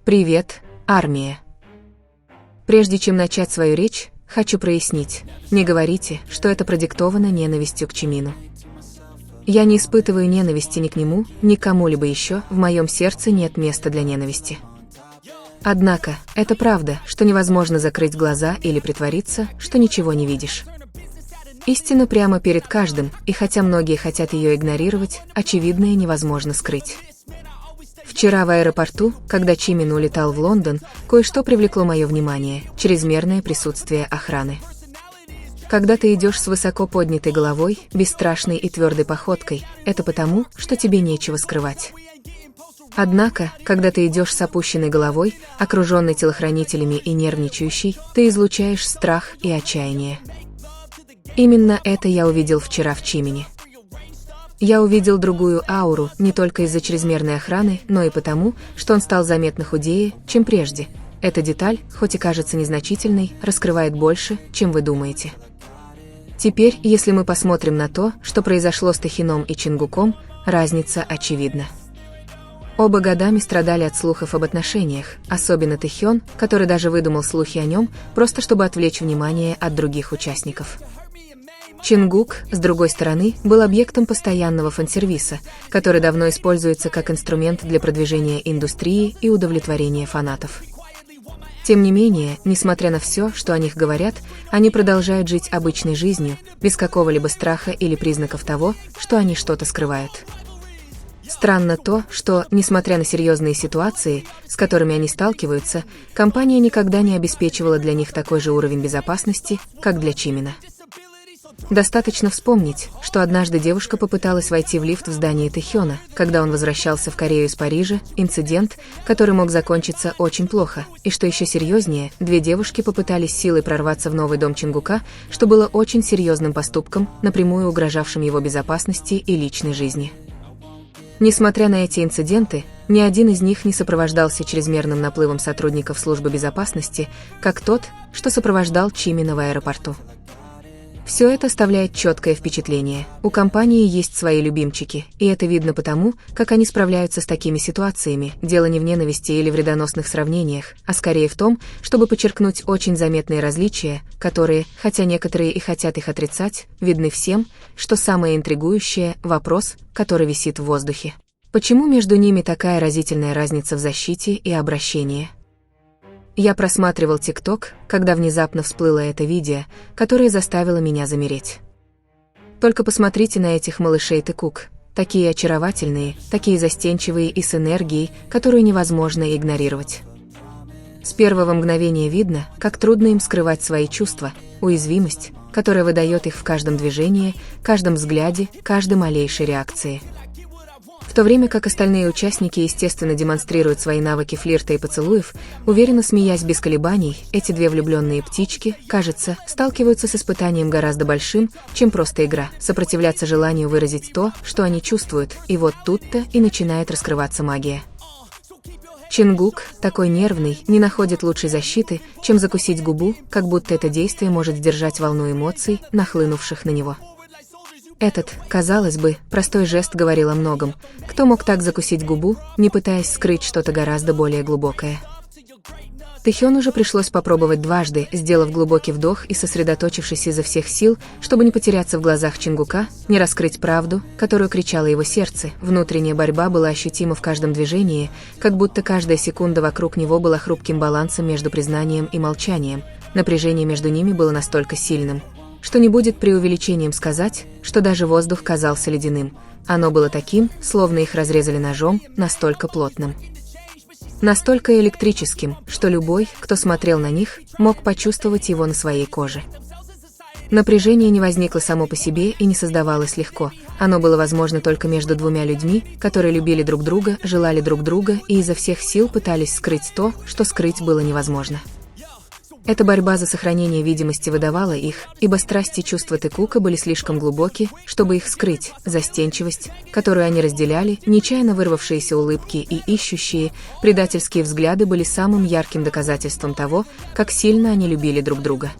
Привет, армия. Прежде чем начать свою речь, хочу прояснить, не говорите, что это продиктовано ненавистью к Чимину. Я не испытываю ненависти ни к нему, ни к кому-либо еще, в моем сердце нет места для ненависти. Однако, это правда, что невозможно закрыть глаза или притвориться, что ничего не видишь. Истина прямо перед каждым, и хотя многие хотят ее игнорировать, очевидное невозможно скрыть. Вчера в аэропорту, когда Чимин улетал в Лондон, кое-что привлекло мое внимание – чрезмерное присутствие охраны. Когда ты идешь с высоко поднятой головой, бесстрашной и твердой походкой, это потому, что тебе нечего скрывать. Однако, когда ты идешь с опущенной головой, окруженной телохранителями и нервничающей, ты излучаешь страх и отчаяние. Именно это я увидел вчера в Чимине. Я увидел другую ауру не только из-за чрезмерной охраны, но и потому, что он стал заметно худее, чем прежде. Эта деталь, хоть и кажется незначительной, раскрывает больше, чем вы думаете. Теперь, если мы посмотрим на то, что произошло с Тахином и Чингуком, разница очевидна. Оба годами страдали от слухов об отношениях, особенно Тэхён, который даже выдумал слухи о нем, просто чтобы отвлечь внимание от других участников. Чингук, с другой стороны, был объектом постоянного фан-сервиса, который давно используется как инструмент для продвижения индустрии и удовлетворения фанатов. Тем не менее, несмотря на все, что о них говорят, они продолжают жить обычной жизнью, без какого-либо страха или признаков того, что они что-то скрывают. Странно то, что, несмотря на серьезные ситуации, с которыми они сталкиваются, компания никогда не обеспечивала для них такой же уровень безопасности, как для Чимина. Достаточно вспомнить, что однажды девушка попыталась войти в лифт в здании Тэхёна, когда он возвращался в Корею из Парижа, инцидент, который мог закончиться очень плохо, и что еще серьезнее, две девушки попытались силой прорваться в новый дом Чингука, что было очень серьезным поступком, напрямую угрожавшим его безопасности и личной жизни. Несмотря на эти инциденты, ни один из них не сопровождался чрезмерным наплывом сотрудников службы безопасности, как тот, что сопровождал Чимина в аэропорту. Все это оставляет четкое впечатление. У компании есть свои любимчики, и это видно потому, как они справляются с такими ситуациями. Дело не в ненависти или вредоносных сравнениях, а скорее в том, чтобы подчеркнуть очень заметные различия, которые, хотя некоторые и хотят их отрицать, видны всем, что самое интригующее – вопрос, который висит в воздухе. Почему между ними такая разительная разница в защите и обращении? Я просматривал ТикТок, когда внезапно всплыло это видео, которое заставило меня замереть. Только посмотрите на этих малышей Тэкук, такие очаровательные, такие застенчивые и с энергией, которую невозможно игнорировать. С первого мгновения видно, как трудно им скрывать свои чувства, уязвимость, которая выдает их в каждом движении, каждом взгляде, каждой малейшей реакции. В то время как остальные участники естественно демонстрируют свои навыки флирта и поцелуев, уверенно смеясь без колебаний, эти две влюбленные птички, кажется, сталкиваются с испытанием гораздо большим, чем просто игра, сопротивляться желанию выразить то, что они чувствуют, и вот тут-то и начинает раскрываться магия. Чингук, такой нервный, не находит лучшей защиты, чем закусить губу, как будто это действие может сдержать волну эмоций, нахлынувших на него. Этот, казалось бы, простой жест говорил о многом. Кто мог так закусить губу, не пытаясь скрыть что-то гораздо более глубокое? Тэхёну уже пришлось попробовать дважды, сделав глубокий вдох и сосредоточившись изо всех сил, чтобы не потеряться в глазах Чингука, не раскрыть правду, которую кричало его сердце. Внутренняя борьба была ощутима в каждом движении, как будто каждая секунда вокруг него была хрупким балансом между признанием и молчанием. Напряжение между ними было настолько сильным, что не будет преувеличением сказать, что даже воздух казался ледяным. Оно было таким, словно их разрезали ножом, настолько плотным. Настолько электрическим, что любой, кто смотрел на них, мог почувствовать его на своей коже. Напряжение не возникло само по себе и не создавалось легко. Оно было возможно только между двумя людьми, которые любили друг друга, желали друг друга и изо всех сил пытались скрыть то, что скрыть было невозможно. Эта борьба за сохранение видимости выдавала их, ибо страсти и чувства Тэкука были слишком глубоки, чтобы их скрыть. Застенчивость, которую они разделяли, нечаянно вырвавшиеся улыбки и ищущие, предательские взгляды были самым ярким доказательством того, как сильно они любили друг друга.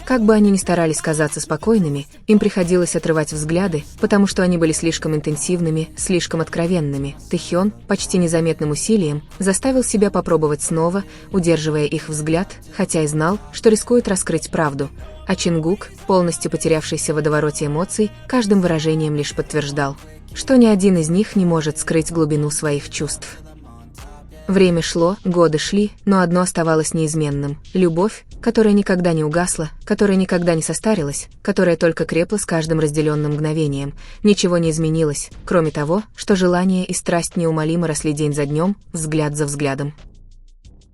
Как бы они ни старались казаться спокойными, им приходилось отрывать взгляды, потому что они были слишком интенсивными, слишком откровенными. Тэхён, почти незаметным усилием, заставил себя попробовать снова, удерживая их взгляд, хотя и знал, что рискует раскрыть правду. А Чингук, полностью потерявшийся в водовороте эмоций, каждым выражением лишь подтверждал, что ни один из них не может скрыть глубину своих чувств. Время шло, годы шли, но одно оставалось неизменным – любовь, которая никогда не угасла, которая никогда не состарилась, которая только крепла с каждым разделенным мгновением. Ничего не изменилось, кроме того, что желание и страсть неумолимо росли день за днем, взгляд за взглядом.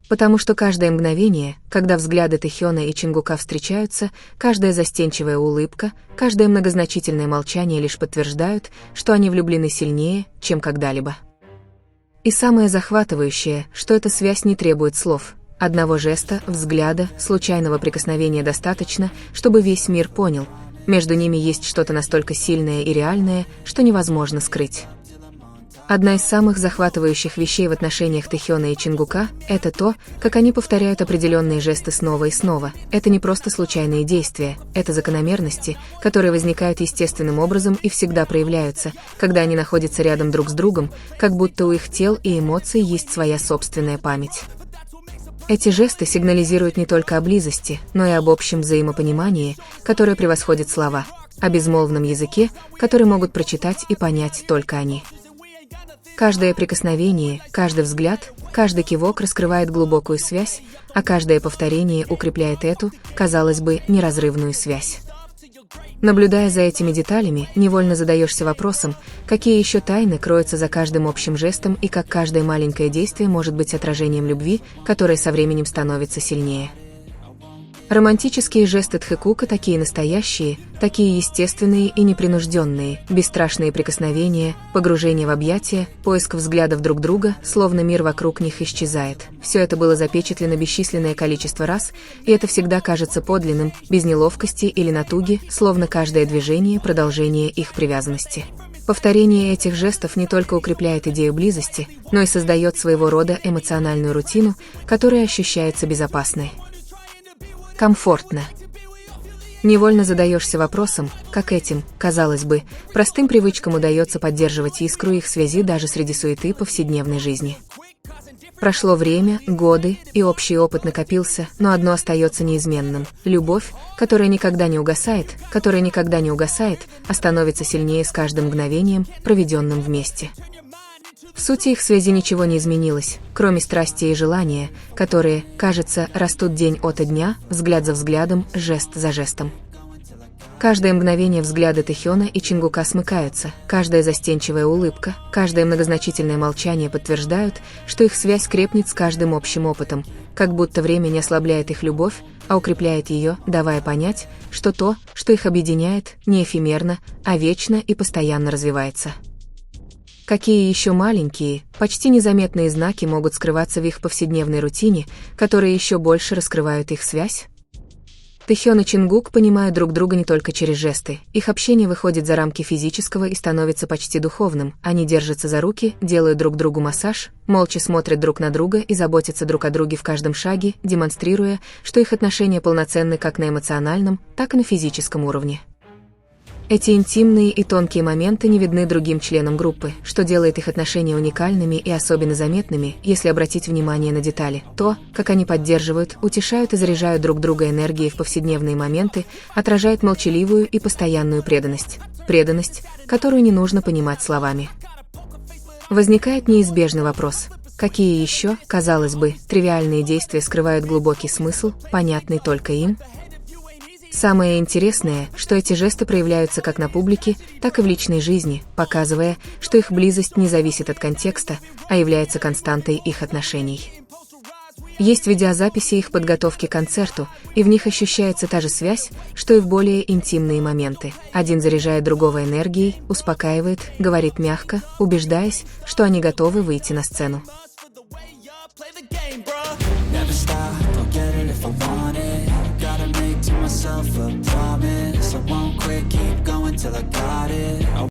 Потому что каждое мгновение, когда взгляды Тэхёна и Чингука встречаются, каждая застенчивая улыбка, каждое многозначительное молчание лишь подтверждают, что они влюблены сильнее, чем когда-либо. И самое захватывающее, что эта связь не требует слов. Одного жеста, взгляда, случайного прикосновения достаточно, чтобы весь мир понял. Между ними есть что-то настолько сильное и реальное, что невозможно скрыть. Одна из самых захватывающих вещей в отношениях Тэхёна и Чингука – это то, как они повторяют определенные жесты снова и снова. Это не просто случайные действия, это закономерности, которые возникают естественным образом и всегда проявляются, когда они находятся рядом друг с другом, как будто у их тел и эмоций есть своя собственная память. Эти жесты сигнализируют не только о близости, но и об общем взаимопонимании, которое превосходит слова, о безмолвном языке, который могут прочитать и понять только они. Каждое прикосновение, каждый взгляд, каждый кивок раскрывает глубокую связь, а каждое повторение укрепляет эту, казалось бы, неразрывную связь. Наблюдая за этими деталями, невольно задаешься вопросом, какие еще тайны кроются за каждым общим жестом и как каждое маленькое действие может быть отражением любви, которая со временем становится сильнее. Романтические жесты Тхэкука такие настоящие, такие естественные и непринужденные, бесстрашные прикосновения, погружение в объятия, поиск взглядов друг друга, словно мир вокруг них исчезает. Все это было запечатлено бесчисленное количество раз, и это всегда кажется подлинным, без неловкости или натуги, словно каждое движение – продолжение их привязанности. Повторение этих жестов не только укрепляет идею близости, но и создает своего рода эмоциональную рутину, которая ощущается безопасной. Комфортно. Невольно задаешься вопросом, как этим, казалось бы, простым привычкам удается поддерживать искру их связи даже среди суеты повседневной жизни. Прошло время, годы, и общий опыт накопился, но одно остается неизменным – любовь, которая никогда не угасает, а становится сильнее с каждым мгновением, проведенным вместе. В сути их связи ничего не изменилось, кроме страсти и желания, которые, кажется, растут день ото дня, взгляд за взглядом, жест за жестом. Каждое мгновение взгляды Тэхёна и Чингука смыкаются, каждая застенчивая улыбка, каждое многозначительное молчание подтверждают, что их связь крепнет с каждым общим опытом, как будто время не ослабляет их любовь, а укрепляет ее, давая понять, что то, что их объединяет, не эфемерно, а вечно и постоянно развивается. Какие еще маленькие, почти незаметные знаки могут скрываться в их повседневной рутине, которые еще больше раскрывают их связь? Тэхён и Чингук понимают друг друга не только через жесты, их общение выходит за рамки физического и становится почти духовным, они держатся за руки, делают друг другу массаж, молча смотрят друг на друга и заботятся друг о друге в каждом шаге, демонстрируя, что их отношения полноценны как на эмоциональном, так и на физическом уровне. Эти интимные и тонкие моменты не видны другим членам группы, что делает их отношения уникальными и особенно заметными, если обратить внимание на детали. То, как они поддерживают, утешают и заряжают друг друга энергией в повседневные моменты, отражает молчаливую и постоянную преданность. Преданность, которую не нужно понимать словами. Возникает неизбежный вопрос. Какие еще, казалось бы, тривиальные действия скрывают глубокий смысл, понятный только им? Самое интересное, что эти жесты проявляются как на публике, так и в личной жизни, показывая, что их близость не зависит от контекста, а является константой их отношений. Есть видеозаписи их подготовки к концерту, и в них ощущается та же связь, что и в более интимные моменты. Один заряжает другого энергией, успокаивает, говорит мягко, убеждаясь, что они готовы выйти на сцену. Myself a promise, I won't quit, keep going till I got it.